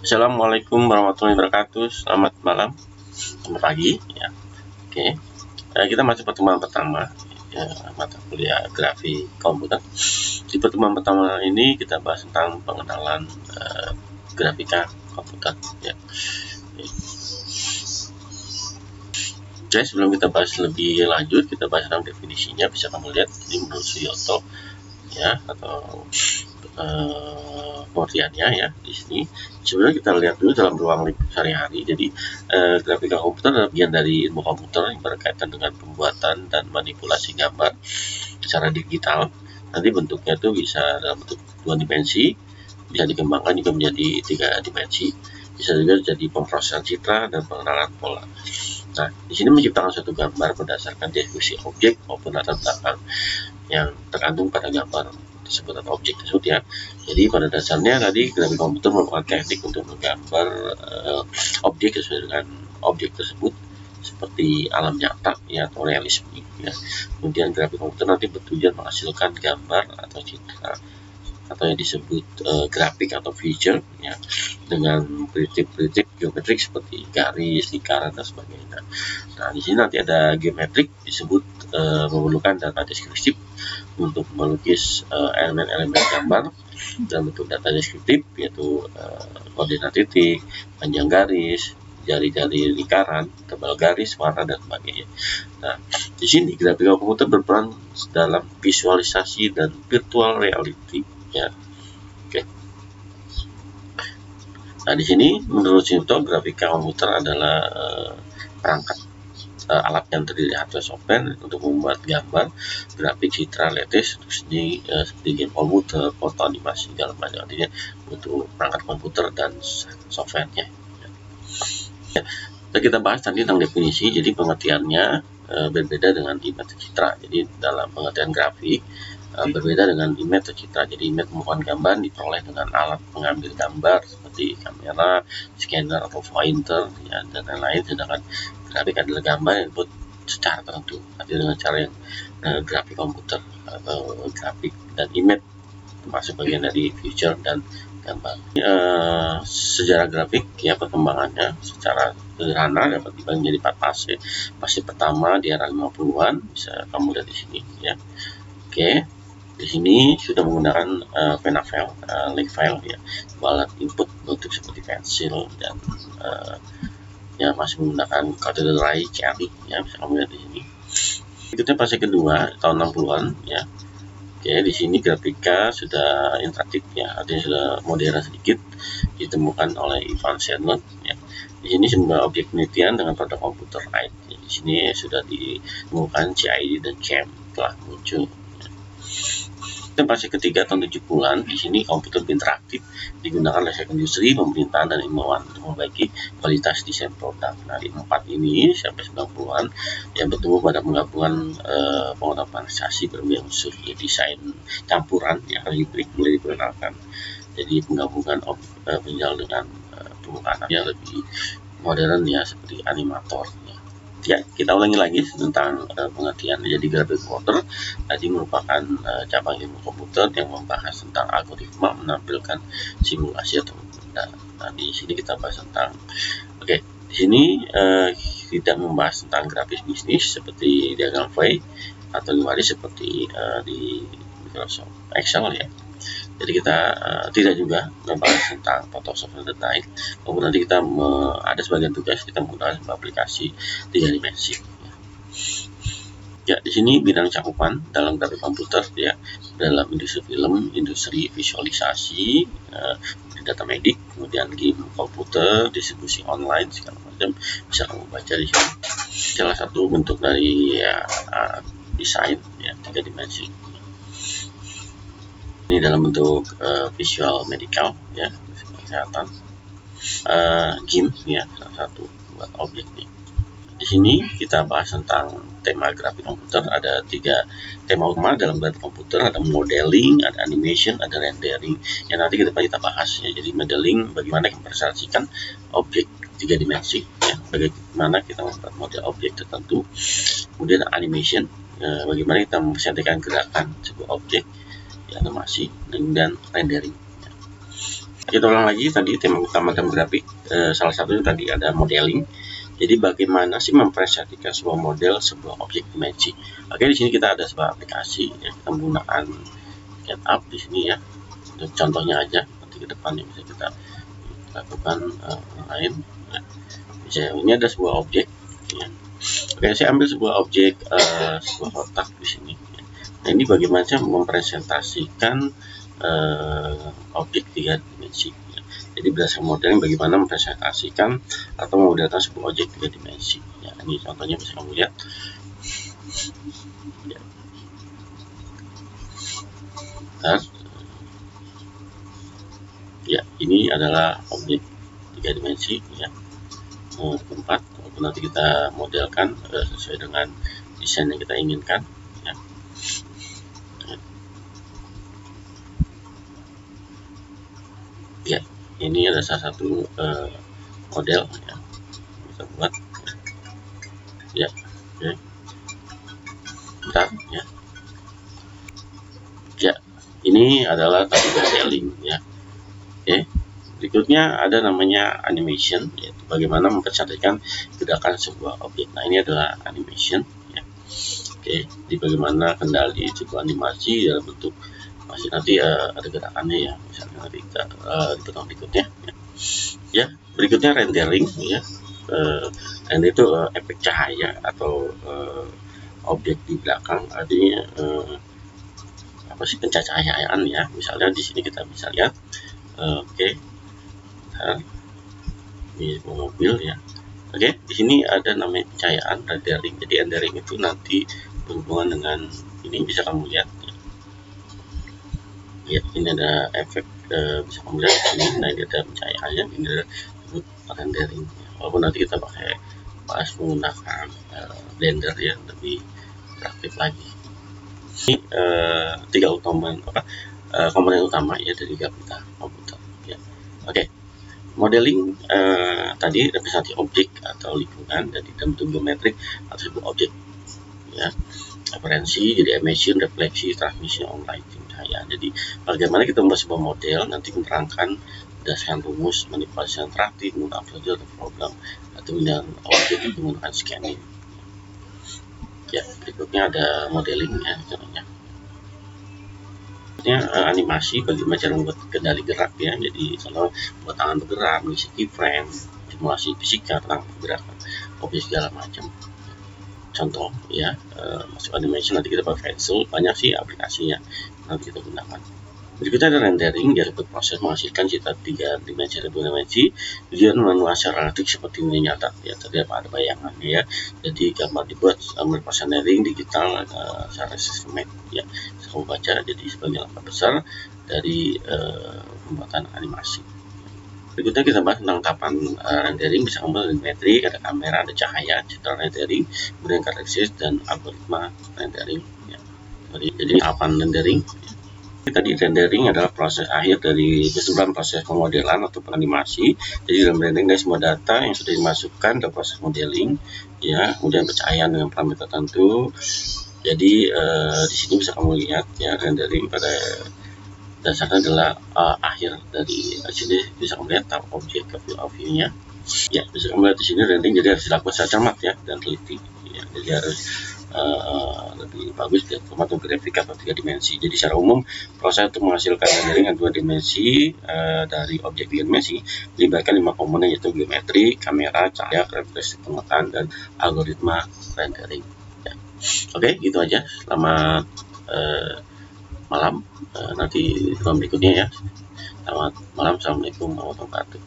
Assalamualaikum warahmatullahi wabarakatuh. Selamat malam, selamat pagi. Ya, oke. Kita masih pertemuan pertama ya, mata kuliah grafik komputer. Di pertemuan pertama ini kita bahas tentang pengenalan grafika komputer. Ya. Oke, sebelum kita bahas lebih lanjut, kita bahas tentang definisinya. Bisa kamu lihat ini menurut Suyoto ya, atau pengertiannya ya di sini. Sebenarnya kita lihat dulu dalam ruang lingkup sehari-hari. Jadi grafika komputer adalah bagian dari ilmu komputer yang berkaitan dengan pembuatan dan manipulasi gambar secara digital. Nanti bentuknya itu bisa dalam bentuk 2 dimensi, bisa dikembangkan juga menjadi 3 dimensi, bisa juga jadi pemrosesan citra dan pengenalan pola. Nah, di sini menciptakan suatu gambar berdasarkan deskripsi objek maupun latar belakang yang terkandung pada gambar tersebut atau objek tersebut ya. Jadi pada dasarnya tadi grafik komputer merupakan teknik untuk menggambar objek sesuai dengan objek tersebut seperti alam nyata ya atau realisme ya. Kemudian grafik komputer nanti bertujuan menghasilkan gambar atau citra atau yang disebut grafik atau feature ya, dengan prinsip-prinsip geometrik seperti garis, lingkaran dan sebagainya. Nah, di sini nanti ada geometrik disebut memerlukan data deskriptif untuk melukis elemen-elemen gambar dalam bentuk data deskriptif, yaitu koordinat titik, panjang garis, jari-jari lingkaran, tebal garis, warna dan sebagainya. Nah, di sini grafika komputer berperan dalam visualisasi dan virtual reality ya. Oke. Nah, di sini menurut Suyoto grafika komputer adalah perangkat alat yang terdiri dari hardware software untuk membuat gambar, grafik, citra, lattice, seni seperti game komputer, foto, animasi, segala macam. Artinya butuh perangkat komputer dan softwarenya. Ya, kita bahas tadi tentang definisi. Jadi pengertiannya berbeda dengan image citra. Jadi dalam pengertian grafik berbeda dengan image citra. Jadi image merupakan gambar diperoleh dengan alat pengambil gambar seperti kamera, scanner atau pointer ya, dan lain-lain. Sedangkan grafik adalah gambar yang dibuat secara tertentu, artinya dengan cara yang grafik komputer atau grafik dan image termasuk bagian dari feature dan gambar. Sejarah grafik ya, perkembangannya secara sederhana dapat dibagi menjadi 4 fase. Fase pertama di era 50-an bisa kamu lihat di sini ya. Oke. Di sini sudah menggunakan pena file, link file ya, alat input bentuk seperti pensil dan ya masih menggunakan Cathedral Cherry ya, bisa kamu lihat di sini. Berikutnya fase kedua tahun 60-an ya. Oke, di sini grafika sudah interaktif ya, artinya sudah modern sedikit, ditemukan oleh Ivan Sennett ya. Di sini sebuah objek penelitian dengan produk komputer lain. Di sini sudah ditemukan CID dan CAM telah muncul. Dan fase ketiga tahun 70-an, di sini komputer interaktif digunakan oleh sektor industri, pemerintahan, dan ilmuwan untuk memperbaiki kualitas desain produk. Nah, di 4 ini sampai 90-an yang bertumbuh pada penggabungan pengotomatisasi berbagai unsur ya, desain campuran yang hybrid mulai diperkenalkan. Jadi penggabungan penjal dengan permukaan yang lebih modern ya, seperti animator. Ya, kita ulangi lagi tentang pengertian. Jadi grafik komputer tadi merupakan cabang ilmu komputer yang membahas tentang algoritma menampilkan simulasi atau benda. Nah, di sini kita bahas tentang di sini tidak membahas tentang grafis bisnis seperti diagram Venn atau garis seperti di Microsoft Excel ya. Jadi kita tidak juga membahas tentang Photoshop dan lain-lain. Kemudian nanti kita ada sebagian tugas kita menggunakan aplikasi 3 dimensi. Ya, di sini bidang cakupan dalam grafik komputer ya, dalam industri film, industri visualisasi, data medik, kemudian game komputer, distribusi online segala macam bisa kamu baca di sini. Salah satu bentuk dari ya, desain ya 3 dimensi. Ini dalam bentuk visual medical ya, kesehatan, game ya, salah satu buat objek nih. Di sini kita bahas tentang tema grafik komputer. Ada 3 tema utama dalam grafik komputer, ada modeling, ada animation, ada rendering yang nanti kita bahas ya. Jadi modeling bagaimana kita mempresentasikan objek 3 dimensi ya, bagaimana kita membuat model objek tertentu. Kemudian animation, bagaimana kita mempresentasikan gerakan sebuah objek, animasi dan rendering. Kita ulang lagi tadi tema utama dalam grafik. Salah satunya tadi ada modeling. Jadi bagaimana sih mempresentasikan sebuah model, sebuah objek dimensi. Oke, di sini kita ada sebuah aplikasi ya, kita menggunakan SketchUp di sini ya. Untuk contohnya aja, nanti ke depannya bisa kita lakukan lain. Ya. Misalnya ini ada sebuah objek. Ya. Oke, saya ambil sebuah objek, sebuah kotak di sini. Ya. Nah, ini bagaimana sih mempresentasikan objek 3 dimensi. Ya. Jadi berdasarkan modeling bagaimana mempresentasikan atau memodelkan sebuah objek 3 dimensi. Ya, ini contohnya bisa kamu lihat. Ya. Ya, ini adalah objek 3 dimensi ya. Tempat nanti kita modelkan sesuai dengan desain yang kita inginkan ya. Ya, ini ada salah satu model ya, kita buat ya. Oke, bentar ya. Ya, ini adalah tadi modeling ya. Oke, berikutnya ada namanya animation, yaitu bagaimana mempresentasikan gerakan sebuah objek. Nah, ini adalah animation ya. Oke, di bagaimana kendali sebuah animasi dalam bentuk masih nanti ada gerakannya ya, misalnya nanti kita di pertemuan berikutnya ya. Ya, berikutnya rendering ya. Render itu efek cahaya atau objek di belakang, artinya apa sih, pencahayaan ya. Misalnya di sini kita bisa lihat oke, ini mobil ya. Oke, di sini ada namanya pencahayaan rendering. Jadi rendering itu nanti berhubungan dengan ini, bisa kamu lihat ya. Ini ada efek bisa kamu lihat di sini. Nah, ini ada pencahayaannya, ini ada rendering. Walaupun nanti kita pakai pas menggunakan Blender ya, lebih praktik lagi. Ini 3 komponen utama ya dari grafika komputer ya. Oke, modeling tadi representasi objek atau lingkungan dan dalam bentuk geometrik atau sebuah objek ya. Referensi jadi emission, refleksi, transmisi, lighting, cahaya. Jadi bagaimana kita membuat sebuah model, nanti menerangkan berdasarkan rumus, manipulasi interaktif, menggunakan prosedur atau program, atau dengan objek menggunakan scanning. Ya, berikutnya ada modeling ya, contohnya. Animasi bagaimana cara membuat kendali gerak ya. Jadi kalau buat tangan bergerak, mengisi keyframe, simulasi fisika tentang pergerakan objek segala macam. Contoh ya, masuk animation nanti kita pakai pencil, banyak sih aplikasinya nanti kita gunakan. Berikutnya ada rendering, yaitu proses menghasilkan cita 3 dimensi atau 2 dimensi tujuan menulis relatif seperti ini nyata ya, terdapat ada bayangannya ya. Jadi gambar dibuat merupakan rendering digital secara sistematik ya. Saya baca jadi sebagai langkah besar dari pembuatan animasi. Berikutnya kita bahas tentang tahapan rendering, bisa kembali metrik, ada kamera, ada cahaya, citra rendering, kemudian karakteristik dan algoritma rendering ya. Jadi tahapan rendering ya. Tadi rendering adalah proses akhir dari keseluruhan proses pemodelan atau penganimasi. Jadi dalam rendering dari semua data yang sudah dimasukkan dalam proses modeling ya, kemudian pencahayaan dengan parameter tertentu. Jadi di sini bisa kamu lihat ya, rendering pada dasarnya adalah akhir dari sini bisa kamu lihat tahap objek view-nya ya. Bisa kamu lihat di sini rendering jadi harus dilakukan secara cermat ya dan teliti ya. Jadi harus lebih bagus dari format grafik atau 3 dimensi. Jadi secara umum proses untuk menghasilkan rendering 2 dimensi dari objek 3 dimensi melibatkan 5 komponen, yaitu geometri, kamera, cahaya, karakteristik pengetaan, dan algoritma rendering ya. Oke, gitu aja. Selamat malam, nanti di berikutnya ya. Selamat malam, assalamualaikum warahmatullahi wabarakatuh.